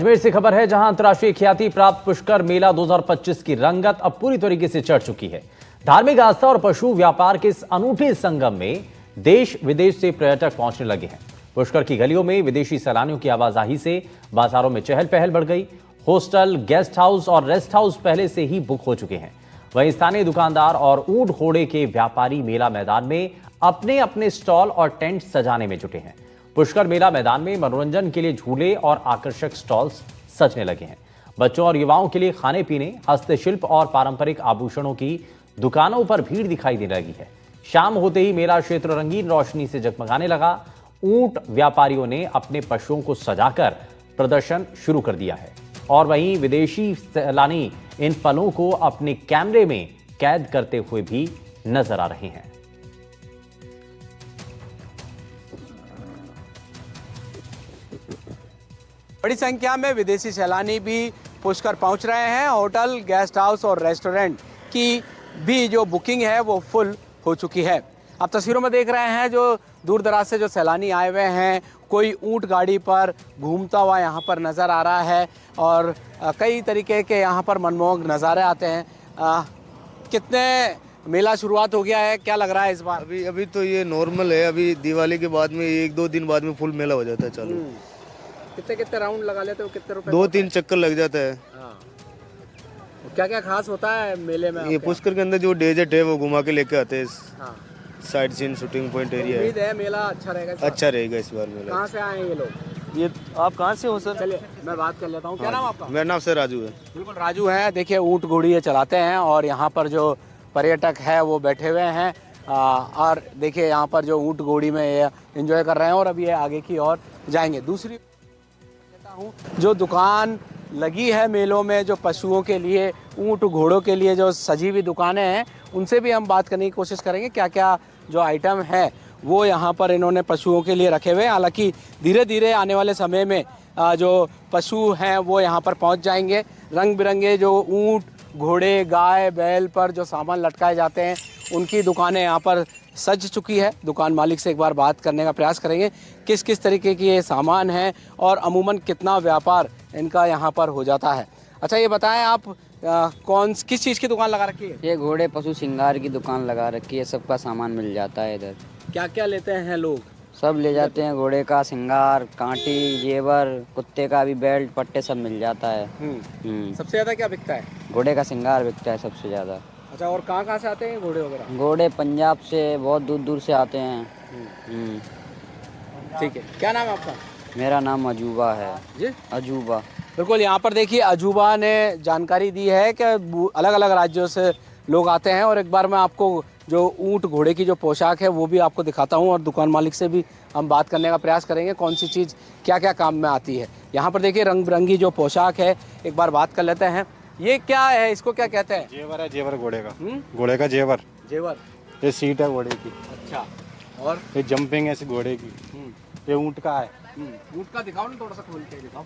अजमेर से खबर है, जहां अंतर्राष्ट्रीय ख्याति प्राप्त पुष्कर मेला 2025 की रंगत अब पूरी तरीके से चढ़ चुकी है। धार्मिक आस्था और पशु व्यापार के इस अनूठे संगम में देश विदेश से पर्यटक पहुंचने लगे हैं। पुष्कर की गलियों में विदेशी सैलानियों की आवाजाही से बाजारों में चहल पहल बढ़ गई। होस्टल, गेस्ट हाउस और रेस्ट हाउस पहले से ही बुक हो चुके हैं। वहीं स्थानीय दुकानदार और ऊंट घोड़े के व्यापारी मेला मैदान में अपने अपने स्टॉल और टेंट सजाने में जुटे हैं। पुष्कर मेला मैदान में मनोरंजन के लिए झूले और आकर्षक स्टॉल्स सजने लगे हैं। बच्चों और युवाओं के लिए खाने पीने, हस्तशिल्प और पारंपरिक आभूषणों की दुकानों पर भीड़ दिखाई देने लगी है। शाम होते ही मेला क्षेत्र रंगीन रोशनी से जगमगाने लगा। ऊंट व्यापारियों ने अपने पशुओं को सजाकर प्रदर्शन शुरू कर दिया है और वहीं विदेशी सैलानी इन पलों को अपने कैमरे में कैद करते हुए भी नजर आ रहे हैं। बड़ी संख्या में विदेशी सैलानी भी पुष्कर पहुंच रहे हैं। होटल, गेस्ट हाउस और रेस्टोरेंट की भी जो बुकिंग है वो फुल हो चुकी है। आप तस्वीरों में देख रहे हैं जो दूर दराज से जो सैलानी आए हुए हैं, कोई ऊंट गाड़ी पर घूमता हुआ यहाँ पर नज़र आ रहा है और कई तरीके के यहाँ पर मनमोहक नज़ारे आते हैं। कितने मेला शुरुआत हो गया है, क्या लग रहा है इस बार? अभी तो ये नॉर्मल है। अभी दिवाली के बाद में 1-2 दिन बाद में फुल मेला हो जाता है चालू। कितने राउंड लगा लेते हो, कितने रुपए? 2-3 चक्कर लग जाता है। क्या क्या खास होता है मेले में? ये पुष्कर के अंदर जो डेजर्ट है वो घुमा के लेके आते हैं। हाँ। Side scene, shooting point area उम्मीद है मेला अच्छा रहेगा। अच्छा रहेगा इस बार मेला। कहाँ से आए हैं ये लोग? ये आप कहाँ से हो सर? चलिए मैं बात कर लेता हूँ। क्या नाम आपका? मेरा नाम सर राजू है। बिल्कुल राजू है। देखिए ऊंट घोड़ी ये चलाते हैं और यहाँ पर जो पर्यटक है वो बैठे हुए हैं और देखिए यहाँ पर जो ऊंट घोड़ी में ये एंजॉय कर रहे हैं और अब ये आगे की ओर जाएंगे। दूसरी जो दुकान लगी है मेलों में, जो पशुओं के लिए, ऊंट घोड़ों के लिए जो सजी हुई दुकानें हैं, उनसे भी हम बात करने की कोशिश करेंगे क्या क्या जो आइटम है वो यहाँ पर इन्होंने पशुओं के लिए रखे हुए हैं। हालांकि धीरे धीरे आने वाले समय में जो पशु हैं वो यहाँ पर पहुँच जाएंगे। रंग बिरंगे जो ऊंट, घोड़े, गाय, बैल पर जो सामान लटकाए जाते हैं उनकी दुकानें यहाँ पर सज चुकी है। दुकान मालिक से एक बार बात करने का प्रयास करेंगे किस किस तरीके की ये सामान है और अमूमन कितना व्यापार इनका यहाँ पर हो जाता है। अच्छा ये बताएं आप किस चीज़ की दुकान लगा रखी है? ये घोड़े पशु श्रृंगार की दुकान लगा रखी है। सबका सामान मिल जाता है इधर। क्या क्या लेते हैं लोग? सब ले जाते हैं। घोड़े का श्रृंगार, कांटी, जेवर, कुत्ते का भी बेल्ट, पट्टे सब मिल जाता है। सबसे ज़्यादा क्या बिकता है? घोड़े का श्रृंगार बिकता है सबसे ज़्यादा। अच्छा और कहाँ से आते हैं घोड़े वगैरह? घोड़े पंजाब से, बहुत दूर दूर से आते हैं। ठीक है। क्या नाम है आपका? मेरा नाम अजूबा है जी। अजूबा। बिल्कुल यहाँ पर देखिए अजूबा ने जानकारी दी है कि अलग अलग राज्यों से लोग आते हैं और एक बार मैं आपको जो ऊंट घोड़े की जो पोशाक है वो भी आपको दिखाता हूँ और दुकान मालिक से भी हम बात करने का प्रयास करेंगे कौन सी चीज़ क्या क्या काम में आती है। यहाँ पर देखिए रंग बिरंगी जो पोशाक है, एक बार बात कर लेते हैं। ये क्या है, इसको क्या कहते हैं? जेवर है, जेवर घोड़े का। घोड़े का जेवर। जेवर। ये सीट है घोड़े की। अच्छा। और ये जंपिंग है इस घोड़े की। ये ऊंट का है। ऊंट का दिखाओ ना, थोड़ा सा खोल के दिखाओ।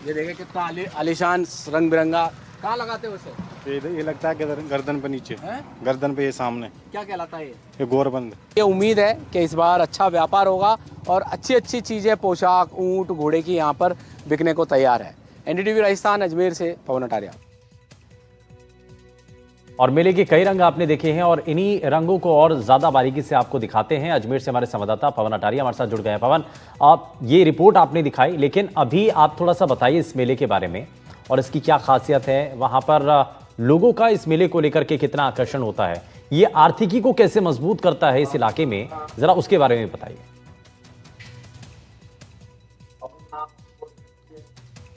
ये देखिए कितना आलीशान रंग बिरंगा। कहाँ लगाते हो उसे? ये लगता है गर्दन पे नीचे है? गर्दन पे ये सामने। क्या कहलाता है ये गोरबंद। ये उम्मीद है कि इस बार अच्छा व्यापार होगा और अच्छी अच्छी चीज़ें, पोशाक, ऊंट घोड़े की यहाँ पर बिकने को तैयार है। एनडीटीवी राजस्थान अजमेर से पवन अटारिया। और मेले के कई रंग आपने देखे हैं और इन्हीं रंगों को और ज्यादा बारीकी से आपको दिखाते हैं। अजमेर से हमारे संवाददाता पवन अटारिया हमारे साथ जुड़ गए हैं। पवन, आप ये रिपोर्ट आपने दिखाई, लेकिन अभी आप थोड़ा सा बताइए इस मेले के बारे में और इसकी क्या खासियत है। वहां पर लोगों का इस मेले को लेकर के कितना आकर्षण होता है, ये आर्थिकी को कैसे मजबूत करता है इस इलाके में, जरा उसके बारे में बताइए।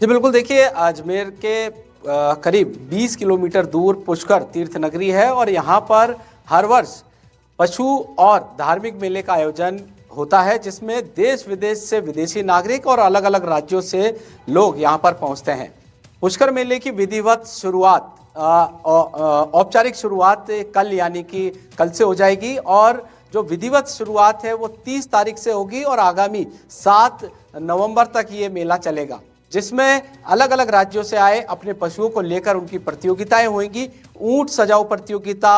जी बिल्कुल, देखिए अजमेर के करीब 20 किलोमीटर दूर पुष्कर तीर्थ नगरी है और यहाँ पर हर वर्ष पशु और धार्मिक मेले का आयोजन होता है जिसमें देश विदेश से विदेशी नागरिक और अलग अलग राज्यों से लोग यहाँ पर पहुँचते हैं। पुष्कर मेले की विधिवत शुरुआत, औपचारिक शुरुआत कल यानी कि कल से हो जाएगी और जो विधिवत शुरुआत है वो 30 तारीख से होगी और आगामी 7 नवंबर तक ये मेला चलेगा। जिसमें अलग अलग राज्यों से आए अपने पशुओं को लेकर उनकी प्रतियोगिताएं होंगी। ऊंट सजाओ प्रतियोगिता,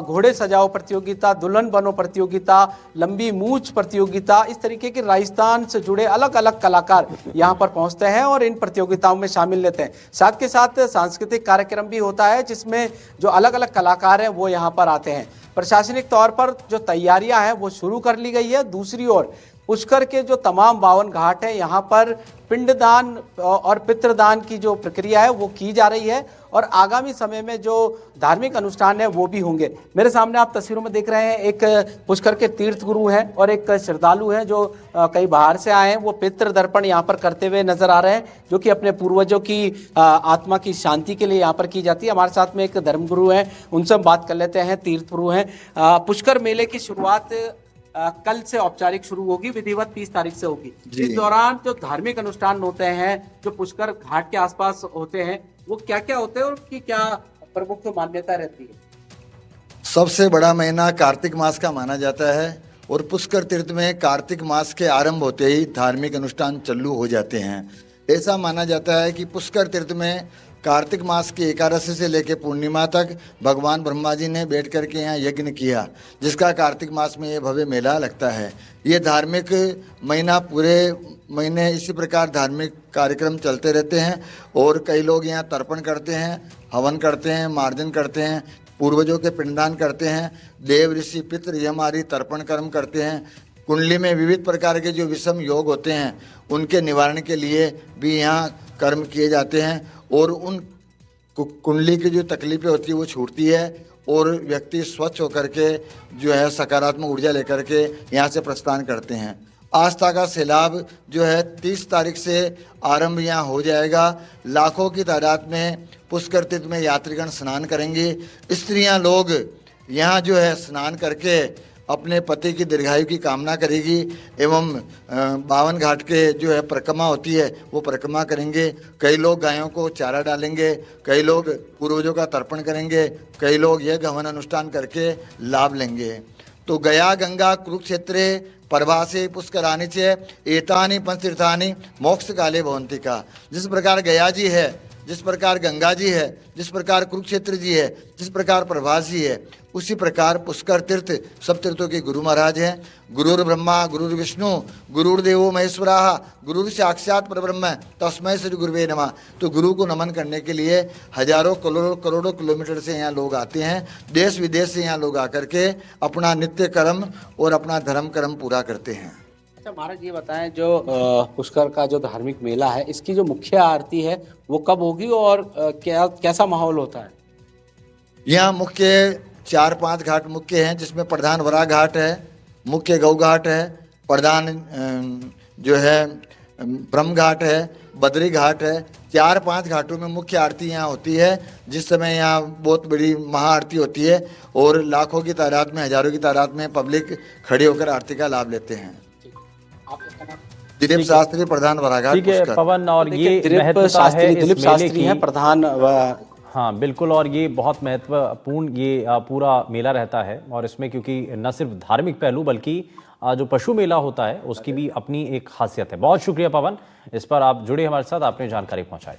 घोड़े सजाओ प्रतियोगिता, दुल्हन बनो प्रतियोगिता, लंबी मूंछ प्रतियोगिता, इस तरीके के राजस्थान से जुड़े अलग अलग कलाकार यहां पर पहुंचते हैं और इन प्रतियोगिताओं में शामिल लेते हैं। साथ के साथ सांस्कृतिक कार्यक्रम भी होता है जिसमें जो अलग अलग कलाकार हैं वो यहां पर आते हैं। प्रशासनिक तौर पर जो तैयारियां हैं वो शुरू कर ली गई है। दूसरी ओर पुष्कर के जो तमाम 52 घाट हैं यहाँ पर पिंडदान और पितृदान की जो प्रक्रिया है वो की जा रही है और आगामी समय में जो धार्मिक अनुष्ठान है वो भी होंगे। मेरे सामने आप तस्वीरों में देख रहे हैं, एक पुष्कर के तीर्थ गुरु हैं और एक श्रद्धालु हैं जो कई बाहर से आए हैं। वो पितृ दर्पण यहाँ पर करते हुए नजर आ रहे हैं जो कि अपने पूर्वजों की आत्मा की शांति के लिए यहाँ पर की जाती है। हमारे साथ में एक धर्मगुरु हैं, उनसे हम बात कर लेते हैं। तीर्थ गुरु हैं। पुष्कर मेले की शुरुआत कल से औपचारिक शुरू होगी, विधिवत 30 तारीख से होगी। इस दौरान जो धार्मिक अनुष्ठान होते हैं जो पुष्कर घाट के आसपास होते हैं वो क्या क्या होते हैं और उनकी क्या प्रमुख मान्यता रहती है? सबसे बड़ा महीना कार्तिक मास का माना जाता है और पुष्कर तीर्थ में कार्तिक मास के आरंभ होते ही धार्मिक अनुष्ठान चालू हो जाते हैं। ऐसा माना जाता है कि पुष्कर तीर्थ में कार्तिक मास की एकादशी से लेकर पूर्णिमा तक भगवान ब्रह्मा जी ने बैठ कर के यहाँ यज्ञ किया, जिसका कार्तिक मास में ये भव्य मेला लगता है। ये धार्मिक महीना पूरे महीने इसी प्रकार धार्मिक कार्यक्रम चलते रहते हैं और कई लोग यहाँ तर्पण करते हैं, हवन करते हैं, मार्जन करते हैं, पूर्वजों के पिंडदान करते हैं, देव ऋषि पितृ यमारी तर्पण कर्म करते हैं। कुंडली में विविध प्रकार के जो विषम योग होते हैं उनके निवारण के लिए भी यहाँ कर्म किए जाते हैं और उन कुंडली की जो तकलीफें होती है वो छूटती है और व्यक्ति स्वच्छ होकर के जो है सकारात्मक ऊर्जा लेकर के यहाँ से प्रस्थान करते हैं। आस्था का सैलाब जो है 30 तारीख से आरंभ यहाँ हो जाएगा। लाखों की तादाद में पुष्कर तीर्थ में यात्रीगण स्नान करेंगे। स्त्रियाँ लोग यहाँ जो है स्नान करके अपने पति की दीर्घायु की कामना करेगी एवं 52 घाट के जो है परिक्रमा होती है वो परिक्रमा करेंगे। कई लोग गायों को चारा डालेंगे, कई लोग पूर्वजों का तर्पण करेंगे, कई लोग यह हवन अनुष्ठान करके लाभ लेंगे। तो गया गंगा कुरुक्षेत्रे प्रभासे पुष्कराणि च एतानि पंचतीर्थानि मोक्ष काले भवन्ति का। जिस प्रकार गया जी है, जिस प्रकार गंगा जी है, जिस प्रकार कुरुक्षेत्र जी है, जिस प्रकार प्रभास जी है, उसी प्रकार पुष्कर तीर्थ सब तीर्थों के गुरु महाराज हैं। गुरुर् ब्रह्मा गुरुर्विष्णु गुरुर्देवो महेश्वरा गुरुर् साक्षात परब्रह्म तस्मै श्री गुरुवे नमः। तो गुरु को नमन करने के लिए हजारों करोड़ों किलोमीटर से यहाँ लोग आते हैं। देश विदेश से यहाँ लोग आकर के अपना नित्य कर्म और अपना धर्म कर्म पूरा करते हैं। अच्छा महाराज, ये बताएं जो पुष्कर का जो धार्मिक मेला है इसकी जो मुख्य आरती है वो कब होगी और कैसा माहौल होता है? यहाँ मुख्य 4-5 घाट मुख्य हैं, जिसमें प्रधान वरा घाट है, मुख्य गौ घाट है, प्रधान जो है ब्रह्म घाट है, बद्री घाट है। 4-5 घाटों में मुख्य आरती यहाँ होती है, जिस समय यहाँ बहुत बड़ी महाआरती होती है और लाखों की तादाद में, हजारों की तादाद में पब्लिक खड़े होकर आरती का लाभ लेते हैं। दिलीप शास्त्री, प्रधान वराघाट। ठीक है पवन, और ये दिलीप महत्वता है इस दिलीप मेले शास्त्री की। हैं प्रधान। हाँ बिल्कुल, और ये बहुत महत्वपूर्ण ये पूरा मेला रहता है और इसमें क्योंकि न सिर्फ धार्मिक पहलू बल्कि जो पशु मेला होता है उसकी भी अपनी एक खासियत है। बहुत शुक्रिया पवन, इस पर आप जुड़े हमारे साथ, आपने जानकारी पहुंचाई।